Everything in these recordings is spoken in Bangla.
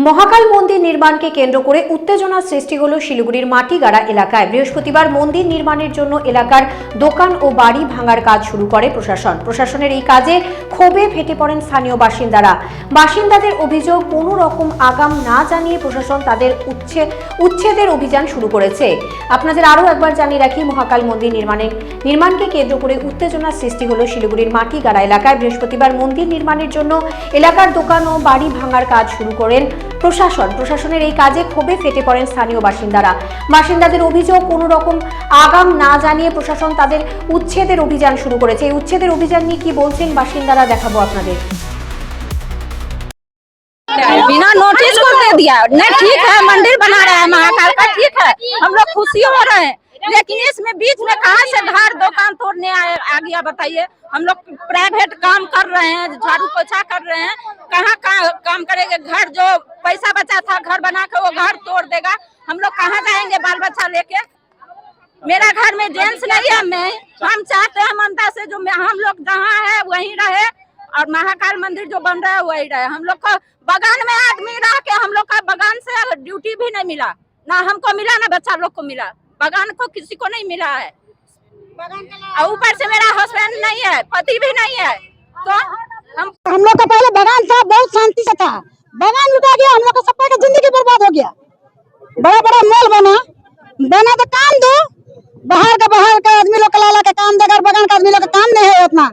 মহাকাল মন্দির নির্মাণকে কেন্দ্র করে উত্তেজনার সৃষ্টি হলো শিলিগুড়ির মাটিগাড়া এলাকায়। বৃহস্পতিবার মন্দির নির্মাণের জন্য এলাকার দোকান ও বাড়ি ভাঙার কাজ শুরু করে প্রশাসনের এই কাজে ক্ষোভে ফেটে পড়েন স্থানীয় বাসিন্দাদের অভিযোগ, কোনো রকম আগাম না জানিয়ে প্রশাসন তাদের উচ্ছেদের অভিযান শুরু করেছে। আপনাদের আরও একবার জানিয়ে রাখি, মহাকাল মন্দির নির্মাণকে কেন্দ্র করে উত্তেজনার সৃষ্টি হলো শিলিগুড়ির মাটিগাড়া এলাকায়। বৃহস্পতিবার মন্দির নির্মাণের জন্য এলাকার দোকান ও বাড়ি ভাঙার কাজ শুরু করেন প্রশাসনের এই কাজে ক্ষোভে ফেটে পড়েন স্থানীয় বাসিন্দাদের অভিযোগ, কোনো রকম আগাম না জানিয়ে প্রশাসন তাদের উচ্ছেদের অভিযান শুরু করেছে। এই উচ্ছেদের অভিযান নিয়ে কি বলছেন বাসিন্দারা, দেখাবো আপনাদের। बिना नोटिस को दे दिया। नहीं, ठीक है, मंदिर बना रहा है महाकाल का, ठीक है, हम लोग खुशी हो रहे हैं, लेकिन इसमें बीच में कहां से घर दुकान तोड़ने आ गया बताइए। हम लोग प्राइवेट काम कर रहे हैं, झाड़ू पोछा कर रहे हैं, कहाँ काम करेंगे। घर जो पैसा बचा था घर बना के वो घर तोड़ देगा, हम लोग कहाँ जाएंगे बाल बच्चा लेके। मेरा घर में जेंट्स नहीं है, हम चाहते हैं मनता से जो हम लोग जहाँ है वहीं रहे और महाकाल मंदिर जो बन रहा है वही रहे। हम लोग को बगान में आदमी रह के हम लोग का बगान से ड्यूटी भी नहीं मिला, ना हमको मिला ना बच्चा लोग को मिला, बगान को किसी को नहीं मिला है। और ऊपर से मेरा हस्बैंड नहीं है, पति भी नहीं है, तो हम लोग का पहले बगान था, बहुत शांति से था, बगान लुटा गया, हम लोग का सबका का जिंदगी बर्बाद हो गया। बड़ा बड़ा मॉल बना तो काम दो, बाहर का आदमी लोग कलाला का काम देगा, बगान का आदमी लोग का काम नहीं है उतना।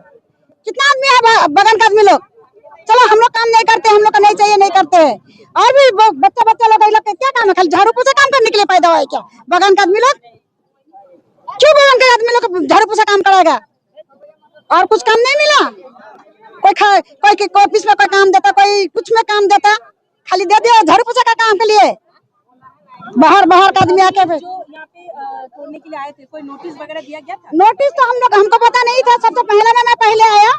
कितना आदमी है बगान का आदमी लोग, चलो हम लोग काम नहीं करते, हम लोग का नहीं चाहिए, नहीं करते हैं। और भी बच्चा लोग क्या काम है, खाली झाड़ू पोछा काम करने के लिए पैदा हुआ है क्या बगान का आदमी लोग? क्यों बगान के आदमी लोग झाड़ू पोछा काम कराएगा? और कुछ काम नहीं मिला, कोई ऑफिस में कोई काम देता, कोई कुछ में काम देता, खाली दे दिया झाड़ू पोछा का काम के लिए। बाहर का आदमी आके तोड़ने के लिए आए थे, कोई नोटिस वगैरह दिया गया था? नोटिस तो हमको पता नहीं था, सबसे पहले मैं पहले आया,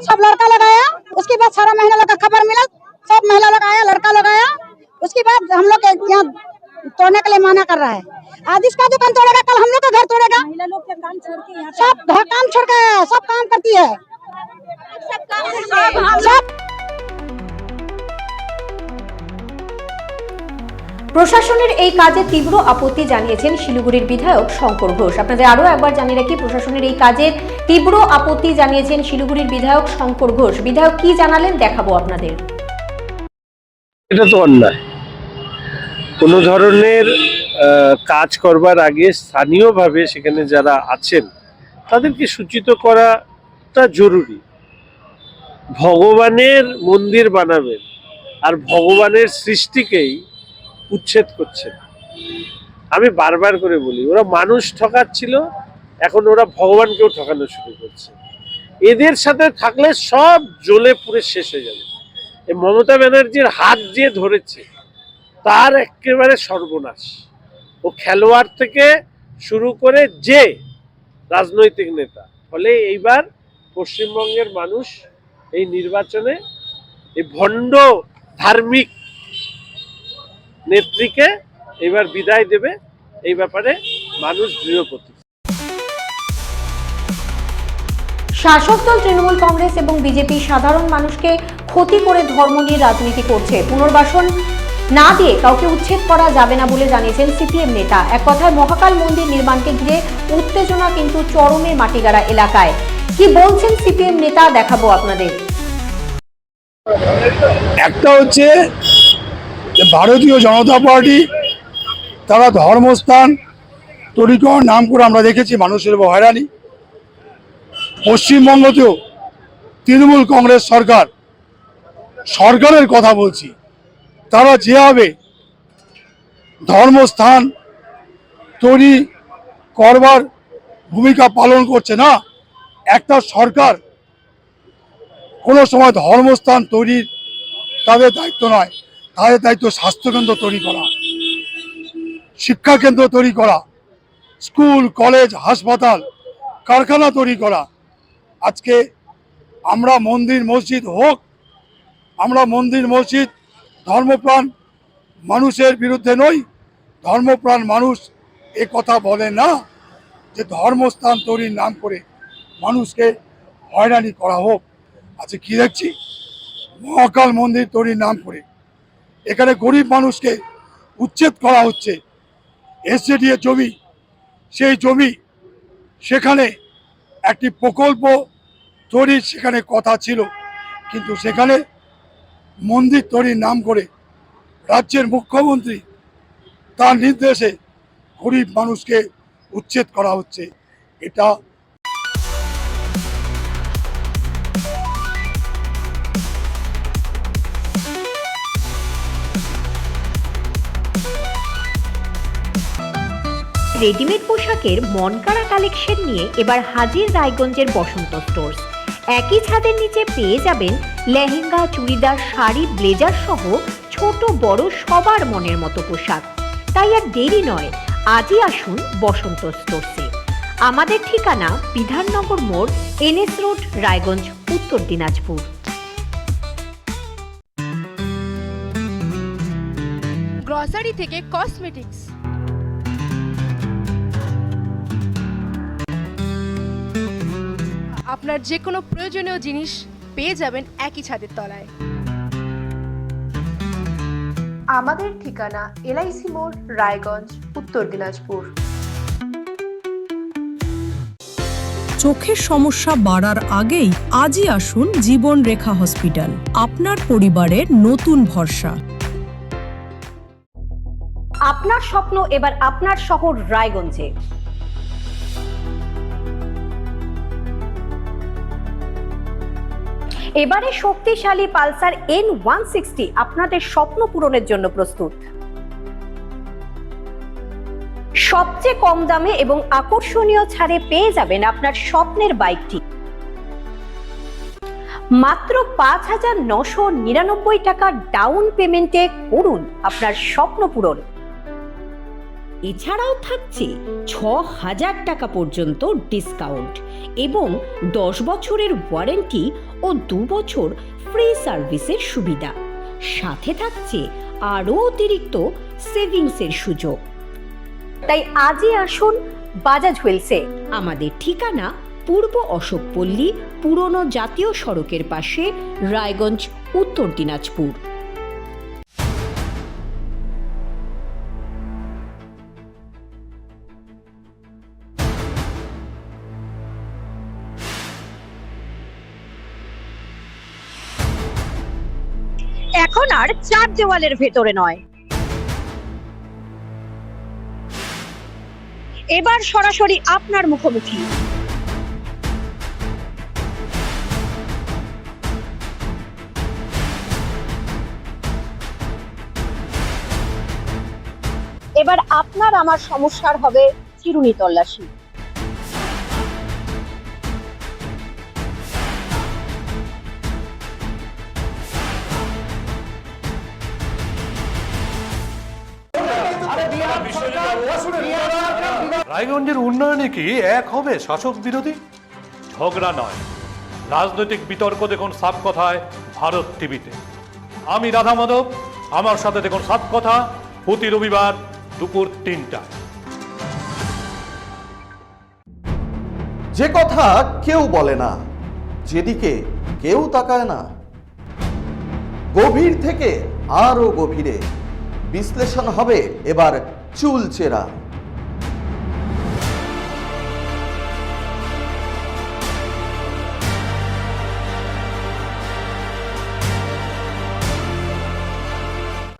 सब लड़का लगाया, उसके बाद सारा महिला लोग का खबर मिला, सब महिला लोग आया, लड़का लोग आया, उसके बाद हम लोग यहाँ तोड़ने के लिए मना कर रहा है। आज इसका दुकान तोड़ेगा, कल हम लोग का घर तोड़ेगा। महिला लोग क्या काम छोड़ के यहाँ सब काम छोड़ के सब काम करती है, सब প্রশাসনের এই কাজে তীব্র আপত্তি জানিয়েছেন শিলিগুড়ির বিধায়ক শঙ্কর ঘোষ। আপনাদের আরো একবার জানিয়ে রাখি, প্রশাসনের এই কাজের তীব্র আপত্তি জানিয়েছেন শিলিগুড়ির বিধায়ক শঙ্কর ঘোষ। বিধায়ক কি জানালেন, দেখাবো আপনাদের। এটা তো অন্যায়। কোনো ধরনের কাজ করবার আগে স্থানীয়ভাবে সেখানে যারা আছেন তাদেরকে সূচিত করাটা জরুরি। ভগবানের মন্দির বানাবেন আর ভগবানের সৃষ্টিকেই উচ্ছেদ করছেন। আমি বারবার করে বলি, ওরা মানুষ ঠকাচ্ছিল, এখন ওরা ভগবানকেও ঠকানো শুরু করছে। এদের সাথে থাকলে সব জ্বলে পুড়ে শেষ হয়ে যাবে। এই মমতা ব্যানার্জির হাত যে ধরেছে তার একেবারে সর্বনাশ। ও খেলোয়াড় থেকে শুরু করে যে রাজনৈতিক নেতা, ফলে এইবার পশ্চিমবঙ্গের মানুষ এই নির্বাচনে এই ভণ্ড ধার্মিক নেত্রীকে এবার বিদায় দেবে, এই ব্যাপারে মানুষ দৃঢ় প্রতিজ্ঞ। শাসক দল তৃণমূল কংগ্রেস এবং বিজেপি সাধারণ মানুষকে ক্ষতি করে ধর্ম নিয়ে রাজনীতি করছে। পুনর্বাসন না দিয়ে কাউকে উচ্ছেদ করা যাবে না বলে জানিয়েছেন সিপিএম নেতা। এক কথায় মহাকাল মন্দির নির্মাণকে ঘিরে উত্তেজনা কিন্তু চরমে মাটিগাড়া এলাকায়। কি বলছেন সিপিএম নেতা, দেখাবো আপনাদের। একটা হচ্ছে ভারতীয় জনতা পার্টি, তারা ধর্মস্থান তরিকর নাম করে আমরা দেখেছি মানুষের হয়রানি। পশ্চিমবঙ্গতেও তৃণমূল কংগ্রেস সরকারের কথা বলছি, তারা যেভাবে ধর্মস্থান তৈরি করবার ভূমিকা পালন করছে না, একটা সরকার কোনো সময় ধর্মস্থান তৈরির তাদের দায়িত্ব নয়, তাদের দায়িত্ব স্বাস্থ্যকেন্দ্র তৈরি করা, শিক্ষাকেন্দ্র তৈরি করা, স্কুল কলেজ হাসপাতাল কারখানা তৈরি করা। আজকে আমরা মন্দির মসজিদ ধর্মপ্রাণ মানুষের বিরুদ্ধে নই। ধর্মপ্রাণ মানুষ এ কথা বলে না যে ধর্মস্থান তৈরির নাম করে মানুষকে হয়রানি করা হোক। আজকে কি দেখছি, মহাকাল মন্দির তৈরির নাম করে এখানে গরিব মানুষকে উচ্ছেদ করা হচ্ছে। এসজেডিএ জমি, সেই জমি সেখানে একটি প্রকল্প তৈরির সেখানে কথা ছিল, কিন্তু সেখানে মন্দির তৈরির নাম করে রাজ্যের মুখ্যমন্ত্রী তার নির্দেশে গরিব মানুষকে উচ্ছেদ করা হচ্ছে। এটা রেডিমেড পোশাকের মনকাড়া কালেকশন নিয়ে এবার হাজির রায়গঞ্জের বসন্ত স্টোর্স। একই ছাদের নিচে পেয়ে যাবেন লেহেঙ্গা, চুড়িদার, শাড়ি, ব্লেজার সহ ছোট বড় সবার মনের মতো পোশাক। তাই আর দেরি নয়, আজই আসুন বসন্ত স্টোর্সে। আমাদের ঠিকানা বিধাননগর মোড়, NS রোড, রায়গঞ্জ, উত্তর দিনাজপুর। গ্রসারি থেকে কসমেটিক্স, আপনার যে কোনো প্রয়োজনীয় জিনিস পেয়ে যাবেন একই ছাদের তলায়। আমাদের ঠিকানা LIC মোড়, রায়গঞ্জ, উত্তর দিনাজপুর। চোখের সমস্যা বাড়ার আগেই আজই আসুন জীবন রেখা হসপিটাল, আপনার পরিবারের নতুন ভরসা। আপনার স্বপ্ন এবার আপনার শহর রায়গঞ্জে। এবারে শক্তিশালী পালসার N160 আপনাদের স্বপ্ন পূরণের জন্য প্রস্তুত। সবচেয়ে কম দামে এবং আকর্ষণীয় ছাড়ে পেয়ে যাবেন আপনার স্বপ্নের বাইকটি। মাত্র 5,999 টাকা ডাউন পেমেন্টে করুন আপনার স্বপ্ন পূরণ। এছাড়াও থাকছে 6,000 টাকা পর্যন্ত ডিসকাউন্ট এবং 10 বছরের ওয়ারেন্টি ও 2 বছর ফ্রি সার্ভিসের সুবিধা। সাথে থাকছে আরও অতিরিক্ত সেভিংসের সুযোগ। তাই আজই আসুন বাজাজ হুইলসে। আমাদের ঠিকানা পূর্ব অশোকপল্লী, পুরনো জাতীয় সড়কের পাশে, রায়গঞ্জ, উত্তর দিনাজপুর। এখন আর চার দেওয়ালের ভেতরে নয়, এবার সরাসরি আপনার মুখোমুখি। এবার আপনার আমার সমস্যার হবে চিরুনি তল্লাশি। রায়গঞ্জের উন্নয়নে কি এক হবে শাসক বিরোধী? ঝগড়া নয়, রাজনৈতিক বিতর্ক দেখুন সাপ কথায় ভারত টিভিতে। আমি রাধা মাধব, আমার সাথে দেখুন সাপ কথা প্রতি রবিবার দুপুর 3টায়। যে কথা কেউ বলে না, যেদিকে কেউ তাকায় না, গভীর থেকে আরো গভীরে বিশ্লেষণ হবে এবার চুলচেরা।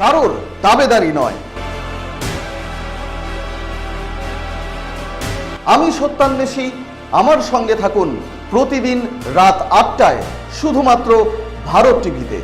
কারোর দাবেদারি নয়। আমি সত্যান্বেষী, আমার সঙ্গে থাকুন প্রতিদিন রাত 8টায় শুধুমাত্র ভারত টিভিতে।